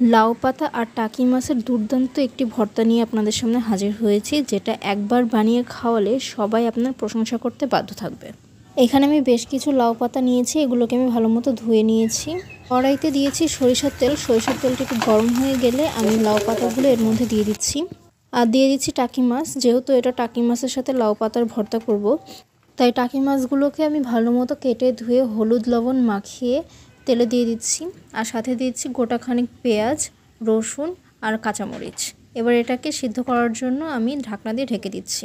লাউ পাতা আর টাকি মাছের দুর্দান্ত একটি ভর্তা নিয়ে আপনাদের সামনে হাজির হয়েছি, যেটা একবার বানিয়ে খাওয়ালে সবাই আপনার প্রশংসা করতে বাধ্য থাকবে। এখানে আমি বেশ কিছু লাউ পাতা নিয়েছি, এগুলোকে আমি ভালো মতো ধুয়ে নিয়েছি। কড়াইতে দিয়েছি সরিষার তেল। সরিষার তেলটা একটু গরম হয়ে গেলে আমি লাউ পাতাগুলো এর মধ্যে দিয়ে দিচ্ছি। আর দিয়ে দিচ্ছি টাকি মাছ। যেহেতু এটা টাকি মাছের সাথে লাউ পাতার ভর্তা করব, তাই টাকি মাছগুলোকে আমি ভালো মতো কেটে ধুয়ে হলুদ লবণ মাখিয়ে তেলে দিয়ে দিচ্ছি। আর সাথে দিচ্ছি গোটা খানিক পেঁয়াজ, রসুন আর কাঁচামরিচ। এবার এটাকে সিদ্ধ করার জন্য আমি ঢাকনা দিয়ে ঢেকে দিচ্ছি।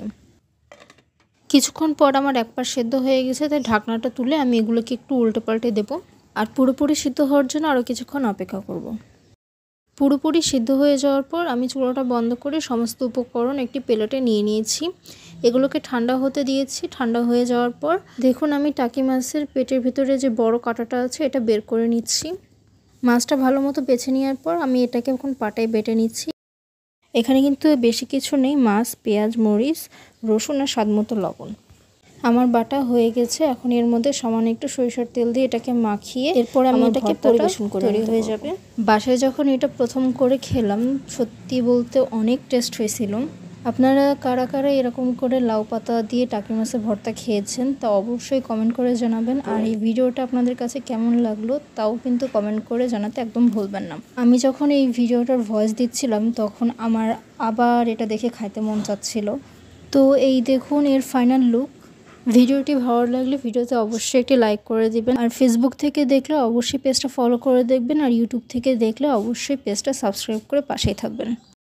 কিছুক্ষণ পর আমার এক পাশ সেদ্ধ হয়ে গেছে, তাই ঢাকনাটা তুলে আমি এগুলোকে একটু উল্টে পাল্টে দেবো। আর পুরোপুরি সিদ্ধ হওয়ার জন্য আরও কিছুক্ষণ অপেক্ষা করব। পুরোপুরি সিদ্ধ হয়ে যাওয়ার পর আমি চুলাটা বন্ধ করে সমস্ত উপকরণ একটি প্লেটে নিয়ে নিয়েছি। এগুলোকে ঠান্ডা হতে দিয়েছি। ঠান্ডা হয়ে যাওয়ার পর দেখুন আমি টাকি মাছের পেটের ভিতরে যে বড় কাঁটাটা আছে এটা বের করে নিচ্ছি। মাছটা ভালো মতো বেছে নেওয়ার পর আমি এটাকে এখন পাটায় বেটে নিচ্ছি। এখানে কিন্তু বেশি কিছু নেই, মাছ, পেঁয়াজ, মরিচ, রসুন আর স্বাদ মতো লবণ। আমার বাটা হয়ে গেছে। এখন এর মধ্যে সামান্য একটু সরিষার তেল দিয়ে এটাকে মাখিয়ে এরপর আমি এটাকে পরিবেশন করে তৈরি হয়ে যাবে। বাসায় যখন এটা প্রথম করে খেলাম, সত্যি বলতে অনেক টেস্ট হয়েছিল। আপনারা কারা কারা এরকম করে লাউ পাতা দিয়ে টাকি মাছের ভর্তা খেয়েছেন তা অবশ্যই কমেন্ট করে জানাবেন। আর এই ভিডিওটা আপনাদের কাছে কেমন লাগলো তাও কিন্তু কমেন্ট করে জানাতে একদম ভুলবেন না। আমি যখন এই ভিডিওটার ভয়েস দিচ্ছিলাম তখন আমার আবার এটা দেখে খাইতে মন চাচ্ছিল। তো এই দেখুন এর ফাইনাল লুক। ভিডিওটি ভালো লাগলে ভিডিওতে অবশ্যই একটি লাইক করে দিবেন। আর ফেসবুক থেকে দেখলে অবশ্যই পেজটা ফলো করে দেখবেন। আর ইউটিউব থেকে দেখলে অবশ্যই পেজটা সাবস্ক্রাইব করে পাশেই থাকবেন।